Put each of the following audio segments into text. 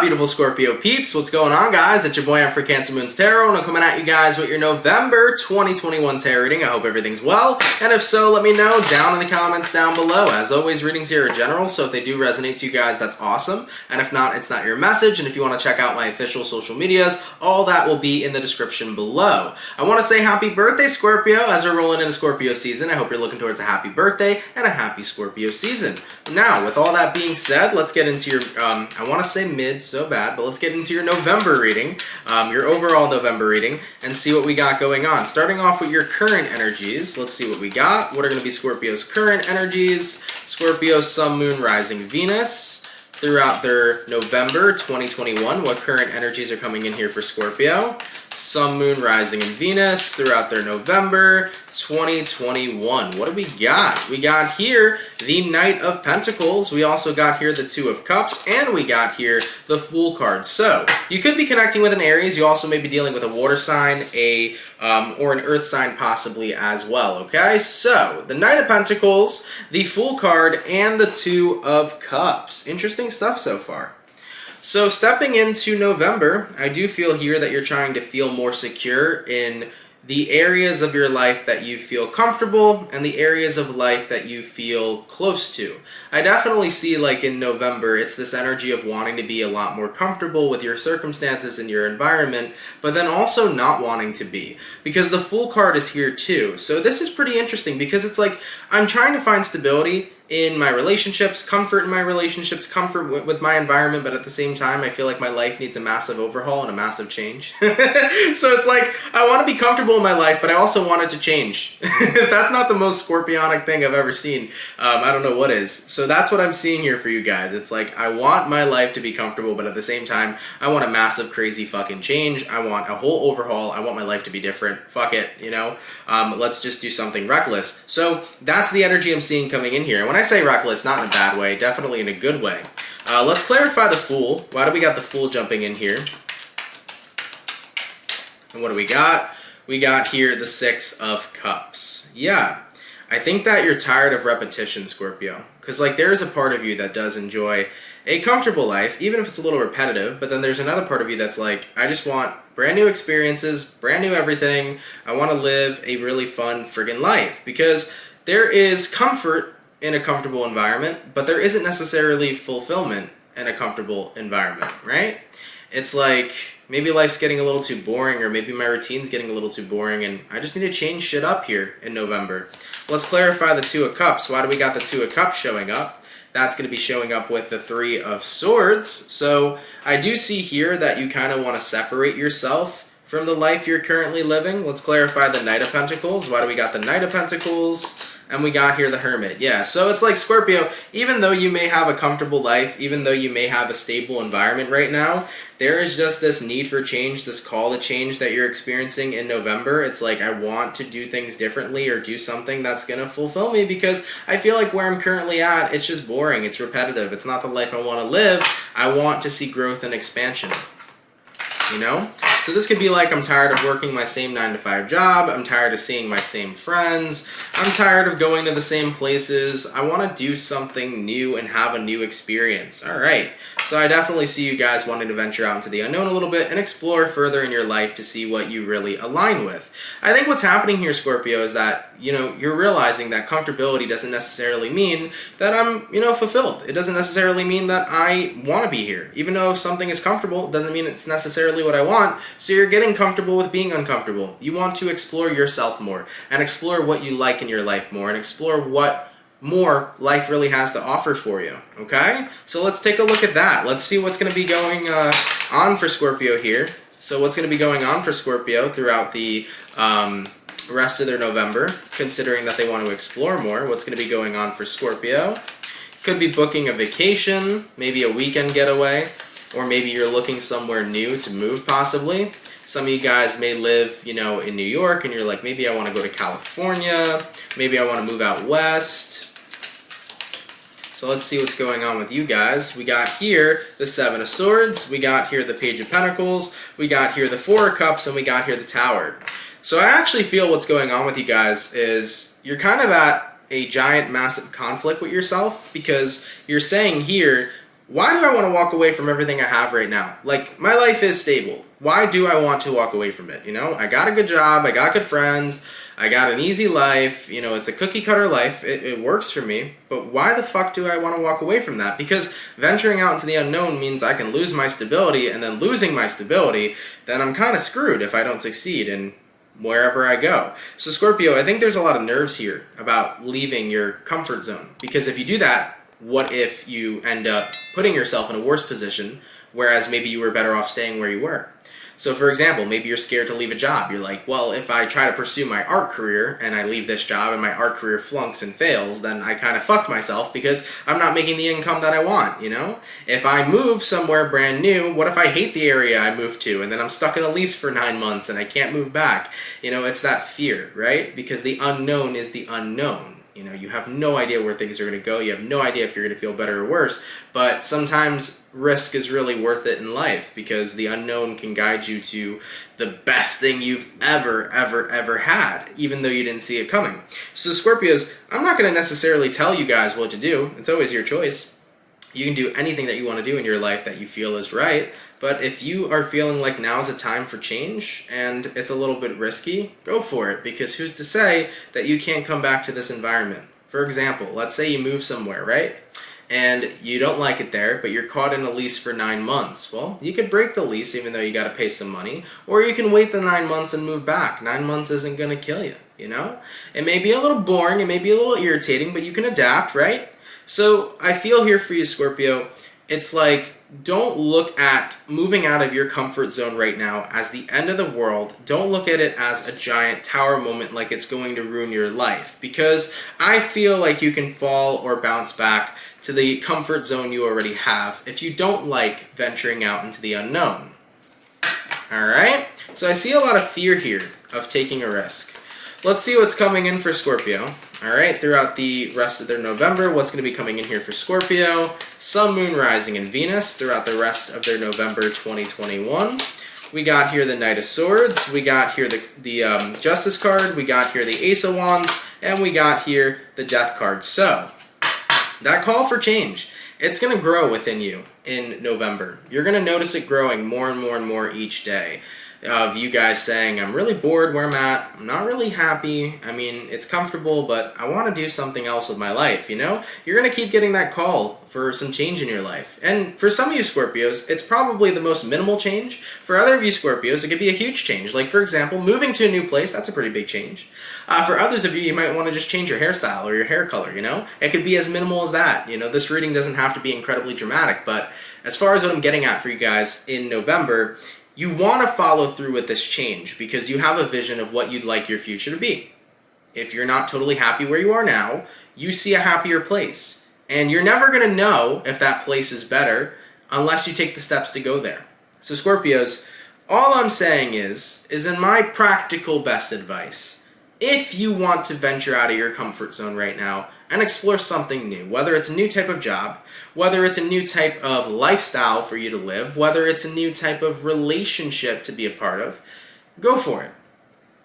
Beautiful Scorpio peeps, what's going on, guys? It's your boy, I'm for CancerMoonsTarot, and I'm coming at you guys with your November 2021 tarot reading. I hope everything's well, and if so, let me know down in the comments down below. As always, readings here are general, so if they do resonate to you guys, that's awesome, and if not, it's not your message. And if you want to check out my official social medias, all that will be in the description below. I want to say happy birthday, Scorpio, as we're rolling into Scorpio season. I hope you're looking towards a happy birthday and a happy Scorpio season. Now, with all that being said, let's get into your, I want to say mid, so bad, but let's get into your November reading, your overall November reading, and see what we got going on. Starting off with your current energies, let's see what we got. What are going to be Scorpio's current energies? Scorpio, Sun, Moon, Rising, Venus. Throughout their November 2021, what current energies are coming in here for Scorpio? Sun, Moon, Rising, and Venus throughout their November 2021. What do we got? We got here the Knight of Pentacles. We also got here the Two of Cups, and we got here the Fool card. So you could be connecting with an Aries. You also may be dealing with a water sign, or an earth sign possibly as well. Okay, so the Knight of Pentacles, the Fool card, and the Two of Cups. Interesting stuff so far. So stepping into November, I do feel here that you're trying to feel more secure in the areas of your life that you feel comfortable and the areas of life that you feel close to. I definitely see, like, in November, it's this energy of wanting to be a lot more comfortable with your circumstances and your environment, but then also not wanting to be, because the Fool card is here too. So this is pretty interesting because it's like I'm trying to find stability in my relationships, comfort in my relationships, comfort with my environment, but at the same time, I feel like my life needs a massive overhaul and a massive change. So it's like, I want to be comfortable in my life, but I also want it to change. If that's not the most scorpionic thing I've ever seen, I don't know what is. So that's what I'm seeing here for you guys. It's like, I want my life to be comfortable, but at the same time, I want a massive, crazy fucking change. I want a whole overhaul. I want my life to be different. Fuck it, you know? Let's just do something reckless. So that's the energy I'm seeing coming in here. And when I say reckless, not in a bad way, definitely in a good way. Let's clarify the Fool. Why do we got the Fool jumping in here? And what do we got? We got here the Six of Cups. Yeah, I think that you're tired of repetition, Scorpio. Because, like, there is a part of you that does enjoy a comfortable life, even if it's a little repetitive, but then there's another part of you that's like, I just want brand new experiences, brand new everything. I want to live a really fun friggin' life. Because there is comfort in a comfortable environment, but there isn't necessarily fulfillment in a comfortable environment, right? It's like, maybe life's getting a little too boring, or maybe my routine's getting a little too boring, and I just need to change shit up here in November. Let's clarify the Two of Cups. Why do we got the Two of Cups showing up? That's going to be showing up with the Three of Swords. So I do see here that you kind of want to separate yourself from the life you're currently living. Let's clarify the Knight of Pentacles. Why do we got the Knight of Pentacles? And we got here the Hermit. Yeah, so it's like, Scorpio, even though you may have a comfortable life, even though you may have a stable environment right now, there is just this need for change, this call to change that you're experiencing in November. It's like, I want to do things differently or do something that's going to fulfill me, because I feel like where I'm currently at, it's just boring, it's repetitive, it's not the life I want to live. I want to see growth and expansion, you know? So this could be like, I'm tired of working my same 9-to-5 job, I'm tired of seeing my same friends, I'm tired of going to the same places, I want to do something new and have a new experience. Alright, so I definitely see you guys wanting to venture out into the unknown a little bit and explore further in your life to see what you really align with. I think what's happening here, Scorpio, is that, you know, you're realizing that comfortability doesn't necessarily mean that I'm, you know, fulfilled. It doesn't necessarily mean that I want to be here. Even though something is comfortable, it doesn't mean it's necessarily what I want. So you're getting comfortable with being uncomfortable. You want to explore yourself more and explore what you like in your life more and explore what more life really has to offer for you, okay? So let's take a look at that. Let's see what's going to be going on for Scorpio here. So what's going to be going on for Scorpio throughout the rest of their November, considering that they want to explore more. What's going to be going on for Scorpio? Could be booking a vacation, maybe a weekend getaway, or maybe you're looking somewhere new to move possibly. Some of you guys may live, you know, in New York, and you're like, maybe I want to go to California, maybe I want to move out west. So let's see what's going on with you guys. We got here the Seven of Swords, we got here the Page of Pentacles, we got here the Four of Cups, and we got here the Tower. So I actually feel what's going on with you guys is you're kind of at a giant, massive conflict with yourself, because you're saying here, why do I want to walk away from everything I have right now? Like, my life is stable. Why do I want to walk away from it? You know, I got a good job, I got good friends, I got an easy life, you know, it's a cookie cutter life, it works for me, but why the fuck do I want to walk away from that? Because venturing out into the unknown means I can lose my stability, and then losing my stability, then I'm kind of screwed if I don't succeed in wherever I go. So Scorpio, I think there's a lot of nerves here about leaving your comfort zone, because if you do that, what if you end up putting yourself in a worse position, whereas maybe you were better off staying where you were? So for example, maybe you're scared to leave a job. You're like, well, if I try to pursue my art career and I leave this job and my art career flunks and fails, then I kind of fucked myself because I'm not making the income that I want, you know? If I move somewhere brand new, what if I hate the area I moved to and then I'm stuck in a lease for 9 months and I can't move back? You know, it's that fear, right? Because the unknown is the unknown. You know, you have no idea where things are going to go. You have no idea if you're going to feel better or worse. But sometimes risk is really worth it in life, because the unknown can guide you to the best thing you've ever had, even though you didn't see it coming. So Scorpios, I'm not going to necessarily tell you guys what to do. It's always your choice. You can do anything that you want to do in your life that you feel is right. But if you are feeling like now's a time for change and it's a little bit risky, go for it, because who's to say that you can't come back to this environment? For example, let's say you move somewhere, right? And you don't like it there, but you're caught in a lease for 9 months. Well, you could break the lease even though you got to pay some money, or you can wait the 9 months and move back. 9 months isn't going to kill you, you know? It may be a little boring, it may be a little irritating, but you can adapt, right? So I feel here for you, Scorpio, it's like, don't look at moving out of your comfort zone right now as the end of the world. Don't look at it as a giant tower moment like it's going to ruin your life, because I feel like you can fall or bounce back to the comfort zone you already have if you don't like venturing out into the unknown. Alright? So I see a lot of fear here of taking a risk. Let's see what's coming in for Scorpio. Alright, throughout the rest of their November, what's going to be coming in here for Scorpio? Sun, Moon, Rising, and Venus throughout the rest of their November 2021. We got here the Knight of Swords, we got here the Justice card, we got here the Ace of Wands, and we got here the Death card. So, that call for change, it's going to grow within you in November. You're going to notice it growing more and more and more each day. Of you guys saying, I'm really bored where I'm at, I'm not really happy, I mean, it's comfortable, but I want to do something else with my life, you know? You're going to keep getting that call for some change in your life. And for some of you Scorpios, it's probably the most minimal change. For other of you Scorpios, it could be a huge change. Like, for example, moving to a new place, that's a pretty big change. For others of you, you might want to just change your hairstyle or your hair color, you know? It could be as minimal as that. You know, this reading doesn't have to be incredibly dramatic, but as far as what I'm getting at for you guys in November, you want to follow through with this change because you have a vision of what you'd like your future to be. If you're not totally happy where you are now, you see a happier place. And you're never going to know if that place is better unless you take the steps to go there. So Scorpios, all I'm saying is in my practical best advice, if you want to venture out of your comfort zone right now and explore something new, whether it's a new type of job, whether it's a new type of lifestyle for you to live, whether it's a new type of relationship to be a part of, go for it.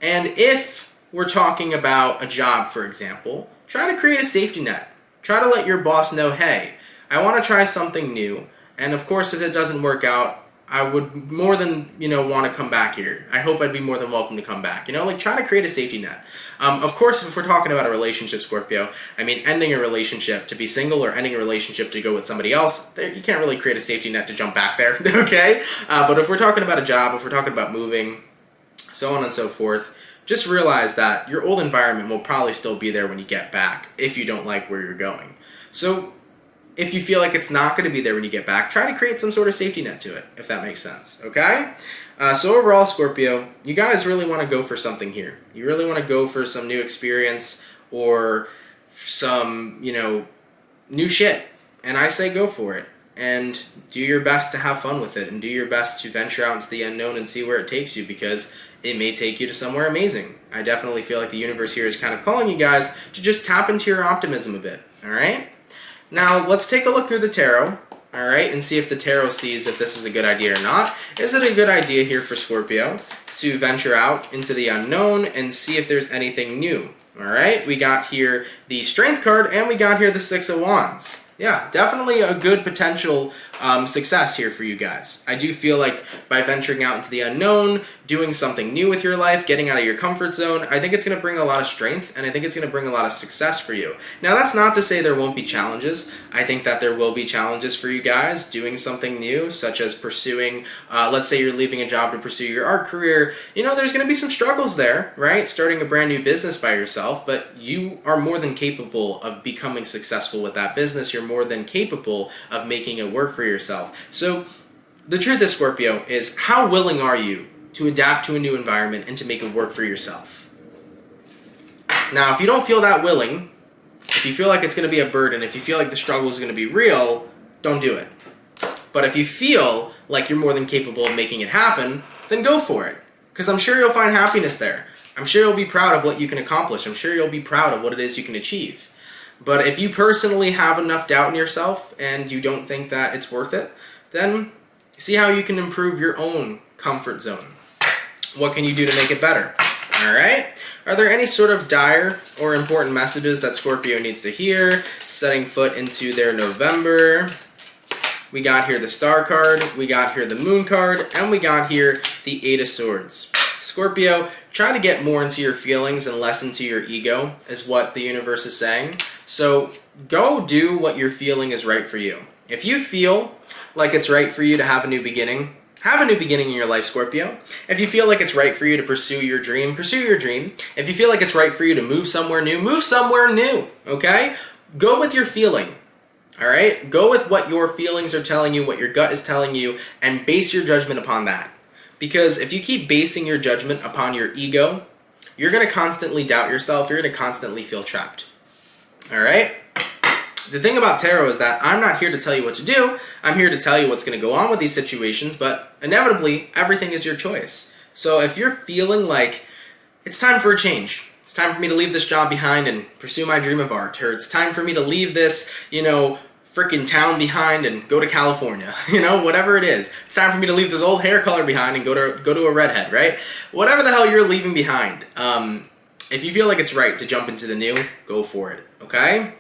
And if we're talking about a job, for example, try to create a safety net. Try to let your boss know, hey, I want to try something new, and of course if it doesn't work out, I would more than, want to come back here. I hope I'd be more than welcome to come back. Like try to create a safety net. Of course, if we're talking about a relationship, Scorpio, I mean, ending a relationship to be single or ending a relationship to go with somebody else, you can't really create a safety net to jump back there, okay? But if we're talking about a job, if we're talking about moving, so on and so forth, just realize that your old environment will probably still be there when you get back if you don't like where you're going. So if you feel like it's not going to be there when you get back, try to create some sort of safety net to it, if that makes sense, okay? So overall, Scorpio, you guys really want to go for something here. You really want to go for some new experience or some, new shit. And I say go for it. And do your best to have fun with it. And do your best to venture out into the unknown and see where it takes you, because it may take you to somewhere amazing. I definitely feel like the universe here is kind of calling you guys to just tap into your optimism a bit, all right? Now, let's take a look through the tarot, all right, and see if the tarot sees if this is a good idea or not. Is it a good idea here for Scorpio to venture out into the unknown and see if there's anything new? All right, we got here the Strength card, and we got here the Six of Wands. Yeah, definitely a good potential success here for you guys. I do feel like by venturing out into the unknown, doing something new with your life, getting out of your comfort zone, I think it's going to bring a lot of strength, and I think it's going to bring a lot of success for you. Now, that's not to say there won't be challenges. I think that there will be challenges for you guys doing something new, such as pursuing, let's say you're leaving a job to pursue your art career. You know, there's going to be some struggles there, right? Starting a brand new business by yourself, but you are more than capable of becoming successful with that business. You're more than capable of making it work for yourself. So the truth is, Scorpio, is how willing are you to adapt to a new environment and to make it work for yourself? Now, if you don't feel that willing, if you feel like it's going to be a burden, if you feel like the struggle is going to be real, don't do it. But if you feel like you're more than capable of making it happen, then go for it. Because I'm sure you'll find happiness there. I'm sure you'll be proud of what you can accomplish. I'm sure you'll be proud of what it is you can achieve. But if you personally have enough doubt in yourself and you don't think that it's worth it, then see how you can improve your own comfort zone. What can you do to make it better? All right? Are there any sort of dire or important messages that Scorpio needs to hear, setting foot into their November? We got here the Star card, we got here the Moon card, and we got here the Eight of Swords. Scorpio, try to get more into your feelings and less into your ego, is what the universe is saying. So go do what you're feeling is right for you. If you feel like it's right for you to have a new beginning in your life, Scorpio. If you feel like it's right for you to pursue your dream, pursue your dream. If you feel like it's right for you to move somewhere new, okay? Go with your feeling, all right? Go with what your feelings are telling you, what your gut is telling you, and base your judgment upon that. Because if you keep basing your judgment upon your ego, you're going to constantly doubt yourself. You're going to constantly feel trapped. All right? The thing about tarot is that I'm not here to tell you what to do. I'm here to tell you what's going to go on with these situations, but inevitably, everything is your choice. So if you're feeling like it's time for a change, it's time for me to leave this job behind and pursue my dream of art, or it's time for me to leave this, freaking town behind and go to California, whatever it is. It's time for me to leave this old hair color behind and go to a redhead, right? Whatever the hell you're leaving behind. If you feel like it's right to jump into the new, go for it, okay?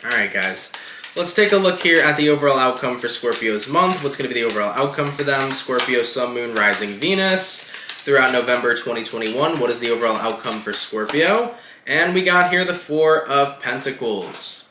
All right, guys. Let's take a look here at the overall outcome for Scorpio's month. What's going to be the overall outcome for them? Scorpio, Sun, Moon, Rising, Venus. Throughout November 2021, what is the overall outcome for Scorpio? And we got here the Four of Pentacles.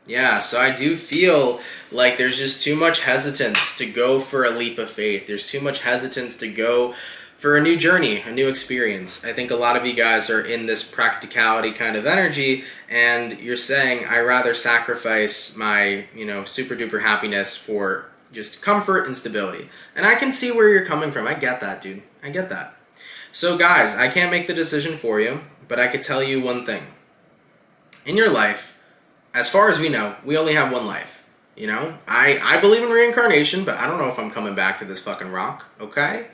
Yeah, so I do feel like there's just too much hesitance to go for a leap of faith. There's too much hesitance to go for a new journey, a new experience. I think a lot of you guys are in this practicality kind of energy, and you're saying, I rather sacrifice my, super duper happiness for just comfort and stability. And I can see where you're coming from. I get that, dude. I get that. So guys, I can't make the decision for you, but I could tell you one thing. In your life, as far as we know, we only have one life. I believe in reincarnation, but I don't know if I'm coming back to this fucking rock, okay?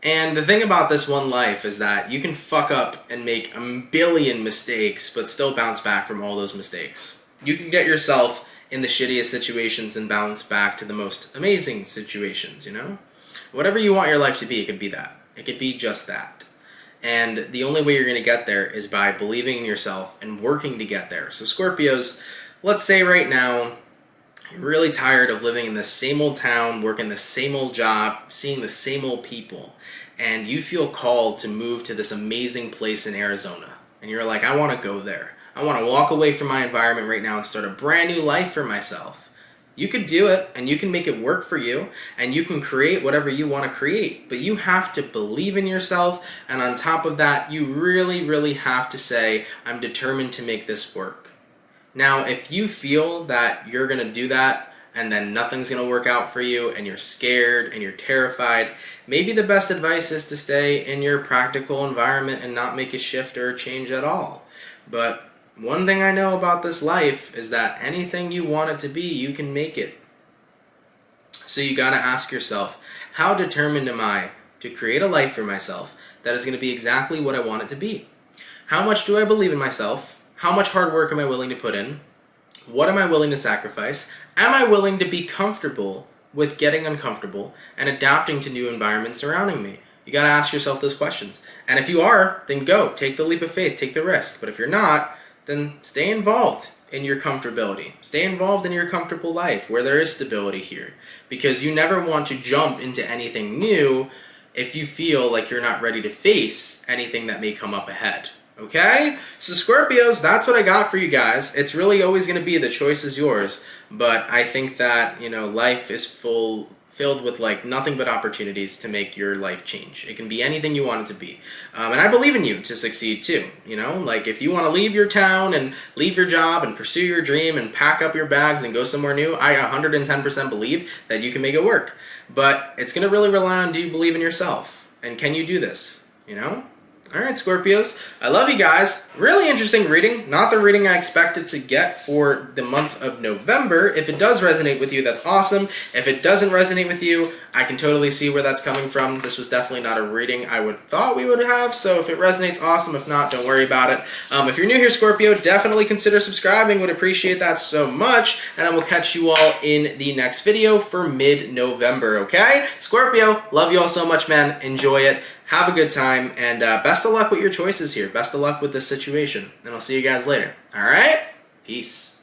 And the thing about this one life is that you can fuck up and make a billion mistakes, but still bounce back from all those mistakes. You can get yourself in the shittiest situations and bounce back to the most amazing situations, Whatever you want your life to be, it could be that. It could be just that. And the only way you're going to get there is by believing in yourself and working to get there. So Scorpios, let's say right now, you're really tired of living in the same old town, working the same old job, seeing the same old people, and you feel called to move to this amazing place in Arizona. And you're like, I want to go there. I want to walk away from my environment right now and start a brand new life for myself. You could do it, and you can make it work for you, and you can create whatever you want to create, but you have to believe in yourself, and on top of that, you really, really have to say, I'm determined to make this work. Now, if you feel that you're going to do that, and then nothing's going to work out for you, and you're scared, and you're terrified, maybe the best advice is to stay in your practical environment and not make a shift or a change at all. But one thing I know about this life is that anything you want it to be, you can make it. So you gotta ask yourself, how determined am I to create a life for myself that is gonna be exactly what I want it to be? How much do I believe in myself? How much hard work am I willing to put in? What am I willing to sacrifice? Am I willing to be comfortable with getting uncomfortable and adapting to new environments surrounding me? You got to ask yourself those questions. And if you are, then go. Take the leap of faith. Take the risk. But if you're not, then stay involved in your comfortability. Stay involved in your comfortable life where there is stability here. Because you never want to jump into anything new if you feel like you're not ready to face anything that may come up ahead. Okay? So Scorpios, that's what I got for you guys. It's really always going to be the choice is yours. But I think that, life is filled with like nothing but opportunities to make your life change. It can be anything you want it to be. And I believe in you to succeed too. Like if you want to leave your town and leave your job and pursue your dream and pack up your bags and go somewhere new, I 110% believe that you can make it work. But it's going to really rely on, do you believe in yourself? And can you do this? All right, Scorpios. I love you guys. Really interesting reading. Not the reading I expected to get for the month of November. If it does resonate with you, that's awesome. If it doesn't resonate with you, I can totally see where that's coming from. This was definitely not a reading I would thought we would have. So if it resonates, awesome. If not, don't worry about it. If you're new here, Scorpio, definitely consider subscribing. Would appreciate that so much. And I will catch you all in the next video for mid-November, okay? Scorpio, love you all so much, man. Enjoy it. Have a good time, and best of luck with your choices here. Best of luck with this situation, and I'll see you guys later. All right? Peace.